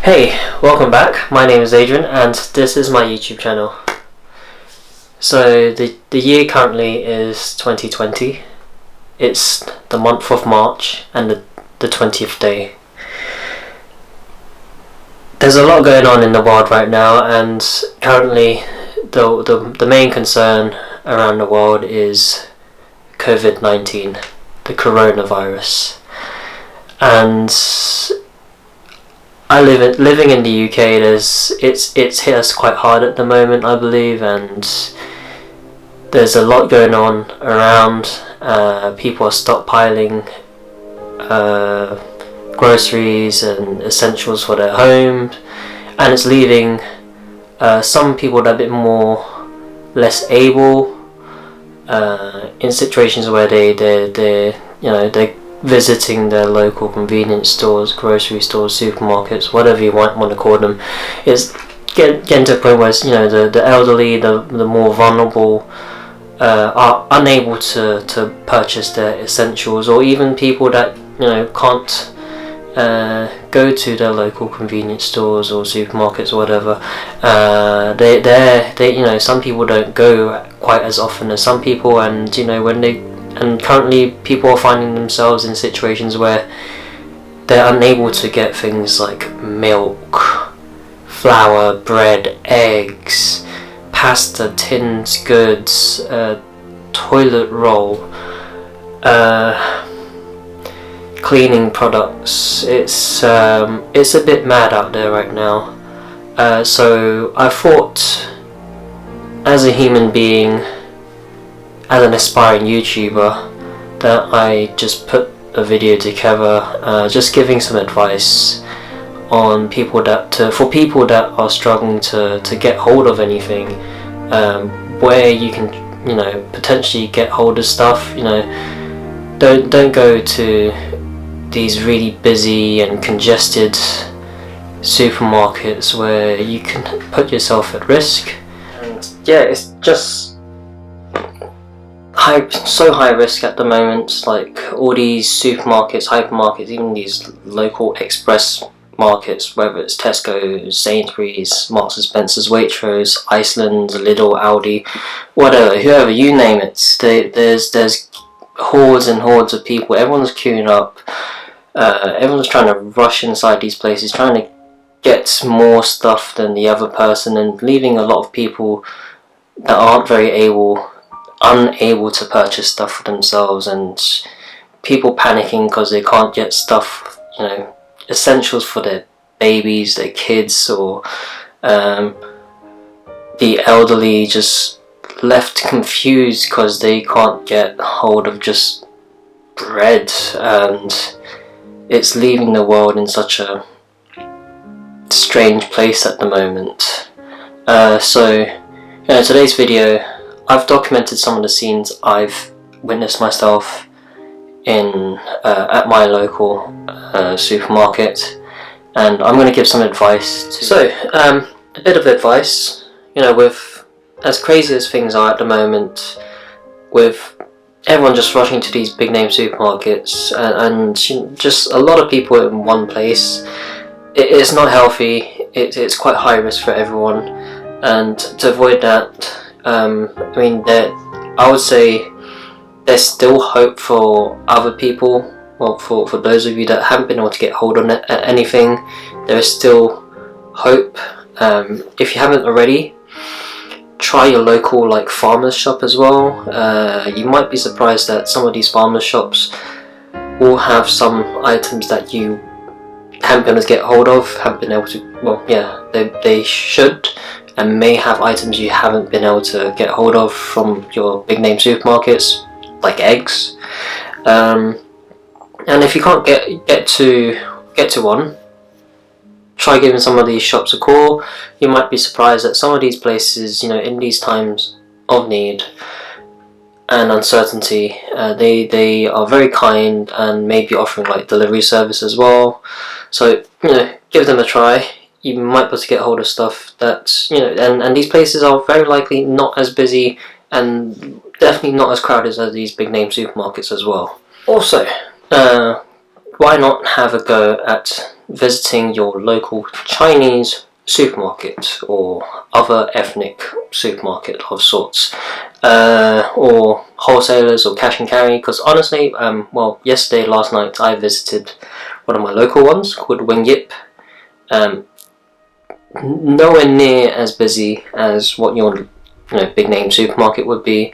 Hey, welcome back. My name is Adrian and this is my YouTube channel. So the year currently is 2020. It's the month of March and the 20th day. There's a lot going on in the world right now, and currently the main concern around the world is Covid-19, the coronavirus. And living in the UK. It's hit us quite hard at the moment, I believe, and there's a lot going on around. People are stockpiling groceries and essentials for their homes, and it's leaving some people that are a bit less able in situations where they're visiting their local convenience stores, grocery stores, supermarkets, whatever you want to call them. It's getting to a point where the elderly, the more vulnerable are unable to purchase their essentials, or even people that can't go to their local convenience stores or supermarkets or whatever. Some people don't go quite as often as some people, and currently people are finding themselves in situations where they're unable to get things like milk, flour, bread, eggs, pasta, tins, goods, toilet roll, cleaning products. It's a bit mad out there right now. So I thought, as a human being, as an aspiring YouTuber, that I just put a video together, just giving some advice on for people that are struggling to get hold of anything, where you can potentially get hold of stuff. Don't go to these really busy and congested supermarkets where you can put yourself at risk. And yeah, it's just so high risk at the moment. Like all these supermarkets, hypermarkets, even these local express markets, whether it's Tesco, Sainsbury's, Marks and Spencer's, Waitrose, Iceland, Lidl, Aldi, whatever, whoever, you name it. There's hordes and hordes of people. Everyone's queuing up. Everyone's trying to rush inside these places, trying to get more stuff than the other person, and leaving a lot of people that aren't unable to purchase stuff for themselves, and people panicking because they can't get stuff, essentials for their babies, their kids, or the elderly just left confused because they can't get hold of just bread, and it's leaving the world in such a strange place at the moment. So today's video, I've documented some of the scenes I've witnessed myself at my local supermarket, and I'm going to give some advice. So, a bit of advice, with as crazy as things are at the moment, with everyone just rushing to these big name supermarkets, and just a lot of people in one place. It's not healthy. It's quite high risk for everyone, and to avoid that, I would say there's still hope for other people. Well, for those of you that haven't been able to get hold on anything, there is still hope. If you haven't already, try your local farmers shop as well. You might be surprised that some of these farmers shops will have some items that you haven't been able to get hold of, haven't been able to. Well, yeah, they should, and may have items you haven't been able to get hold of from your big name supermarkets, like eggs. And if you can't get to one, try giving some of these shops a call. You might be surprised that some of these places, in these times of need and uncertainty, they are very kind and may be offering delivery service as well. So give them a try. You might be able to get hold of stuff that and these places are very likely not as busy and definitely not as crowded as these big name supermarkets as well. Also, why not have a go at visiting your local Chinese supermarket or other ethnic supermarket of sorts, or wholesalers or cash and carry, because honestly, well, last night I visited one of my local ones called Wing Yip. Nowhere near as busy as what your big name supermarket would be.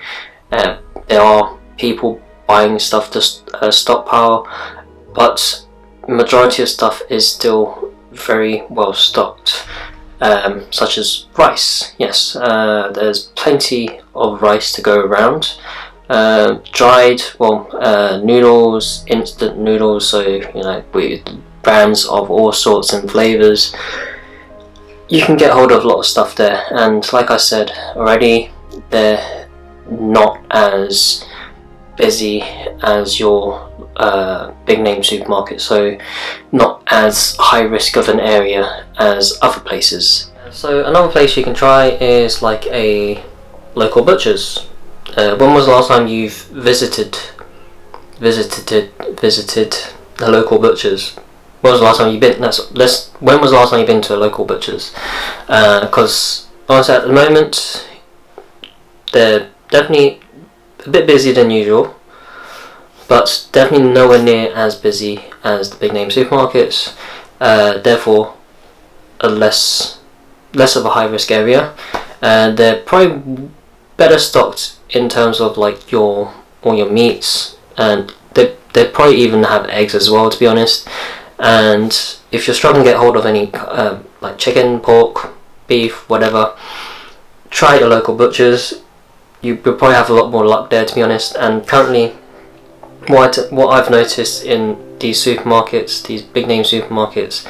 There are people buying stuff to stockpile, but majority of stuff is still very well stocked, such as rice. Yes, there's plenty of rice to go around. Dried, noodles, instant noodles, so with brands of all sorts and flavors. You can get hold of a lot of stuff there, and like I said already, they're not as busy as your big name supermarket, so not as high risk of an area as other places. So another place you can try is like a local butcher's. When was the last time you've visited a local butcher's? When was the last time you've been? When was the last time you've been to a local butcher's? Because honestly, at the moment, they're definitely a bit busier than usual, but definitely nowhere near as busy as the big name supermarkets. Therefore, a less of a high risk area. They're probably better stocked in terms of like all your meats, and they probably even have eggs as well, to be honest. And if you're struggling to get hold of any like chicken, pork, beef, whatever, try your local butchers. You'll probably have a lot more luck there, to be honest. And currently, what I've noticed in these supermarkets, these big name supermarkets,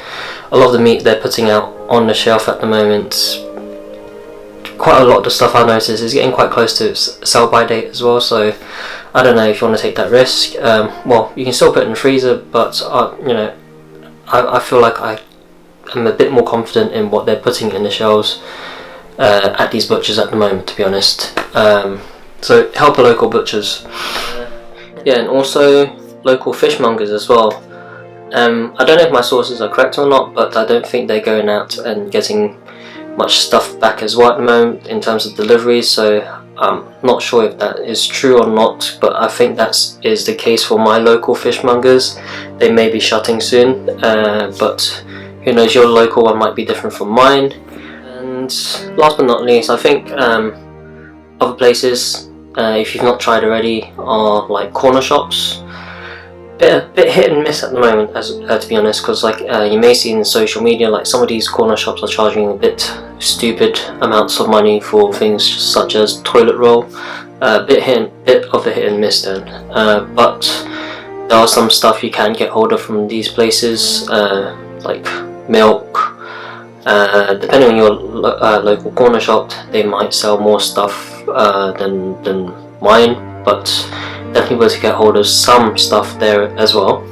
a lot of the meat they're putting out on the shelf at the moment, quite a lot of the stuff I noticed is getting quite close to its sell-by date as well. So I don't know if you want to take that risk. Well, you can still put it in the freezer, but I feel like I am a bit more confident in what they're putting in the shelves at these butchers at the moment, to be honest. So help the local butchers. Yeah, and also local fishmongers as well. I don't know if my sources are correct or not, but I don't think they're going out and getting much stuff back as well at the moment in terms of deliveries, so I'm not sure if that is true or not, but I think that is the case for my local fishmongers. They may be shutting soon, but who knows, your local one might be different from mine. And last but not least, I think other places, if you've not tried already, are like corner shops. Bit hit and miss at the moment, as to be honest, because like you may see in social media, like some of these corner shops are charging a bit stupid amounts of money for things such as toilet roll. Bit of a hit and miss then, but there are some stuff you can get hold of from these places, like milk. Depending on your local corner shop, they might sell more stuff than mine, but definitely able to get hold of some stuff there as well.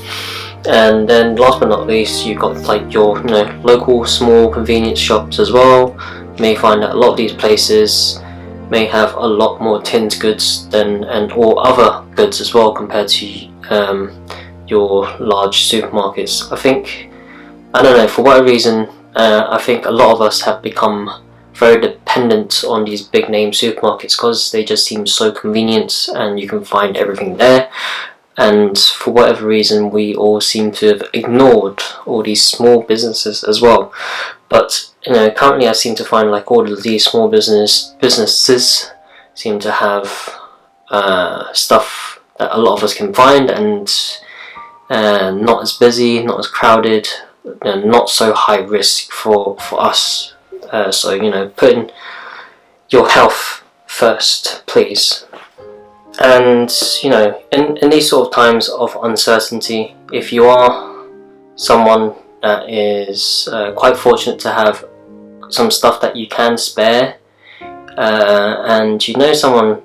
And then last but not least, you've got like your local small convenience shops as well. You may find that a lot of these places may have a lot more tinned goods or other goods as well compared to your large supermarkets. I don't know, for whatever reason, I think a lot of us have become very dependent on these big name supermarkets because they just seem so convenient and you can find everything there. And for whatever reason, we all seem to have ignored all these small businesses as well. But currently I seem to find like all of these small businesses seem to have stuff that a lot of us can find, and not as busy, not as crowded, not so high risk for us. So putting your health first, please. And in these sort of times of uncertainty, if you are someone that is quite fortunate to have some stuff that you can spare, and someone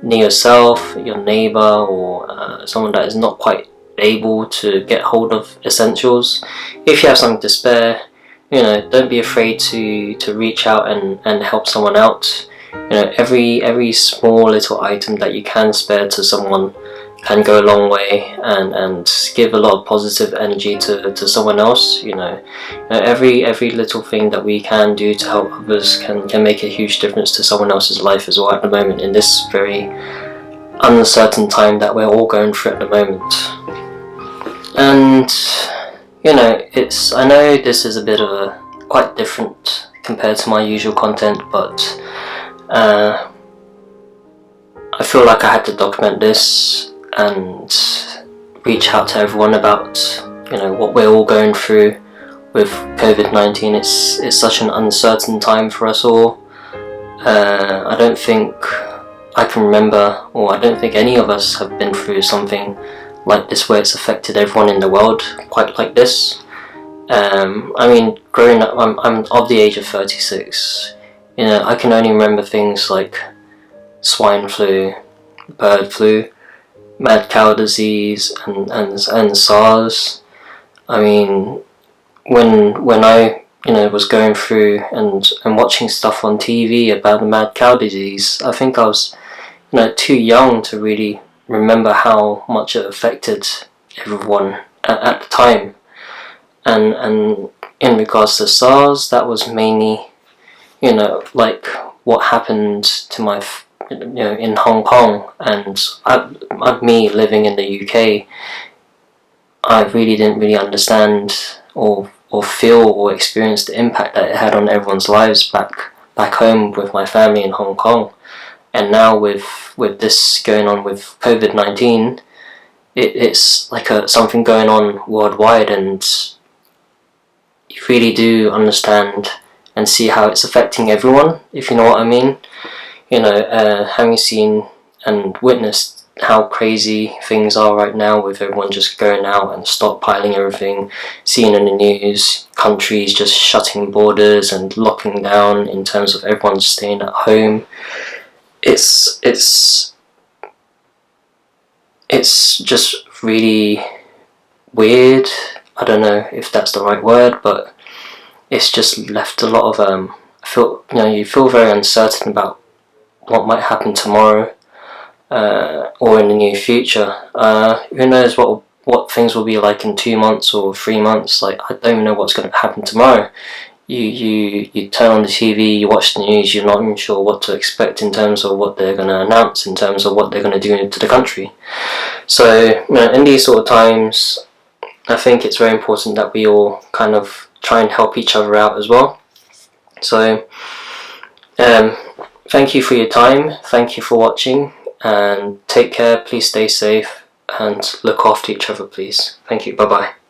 near yourself, your neighbour, or someone that is not quite able to get hold of essentials, if you have something to spare, don't be afraid to reach out and help someone out. Every small little item that you can spare to someone can go a long way, and give a lot of positive energy to someone else. Every little thing that we can do to help others can make a huge difference to someone else's life as well at the moment, in this very uncertain time that we're all going through at the moment. And I know this is a bit of a quite different compared to my usual content, but I feel like I had to document this and reach out to everyone about what we're all going through with COVID-19. It's such an uncertain time for us all. I don't think I can remember, or I don't think any of us have been through something like this where it's affected everyone in the world quite like this. I mean, growing up, I'm of the age of 36. I can only remember things like swine flu, bird flu, mad cow disease, and SARS. I mean, when I was going through and watching stuff on TV about the mad cow disease, I think I was too young to really remember how much it affected everyone at the time. And in regards to SARS, that was mainly like what happened to my in Hong Kong, and me living in the UK, I really didn't really understand or feel or experience the impact that it had on everyone's lives back home with my family in Hong Kong. And now with this going on with COVID-19, it's like something going on worldwide, and you really do understand and see how it's affecting everyone, if you know what I mean. Having seen and witnessed how crazy things are right now, with everyone just going out and stockpiling everything, seeing in the news countries just shutting borders and locking down in terms of everyone staying at home. It's just really weird. I don't know if that's the right word, but it's just left a lot of you feel very uncertain about what might happen tomorrow, or in the near future. Who knows what things will be like in 2 months or 3 months. Like, I don't even know what's going to happen tomorrow. You turn on the TV, you watch the news, you're not even sure what to expect in terms of what they're going to announce, in terms of what they're going to do to the country. So in these sort of times, I think it's very important that we all kind of try and help each other out as well. So thank you for your time, thank you for watching, and take care, please stay safe, and look after each other, please. Thank you, bye bye.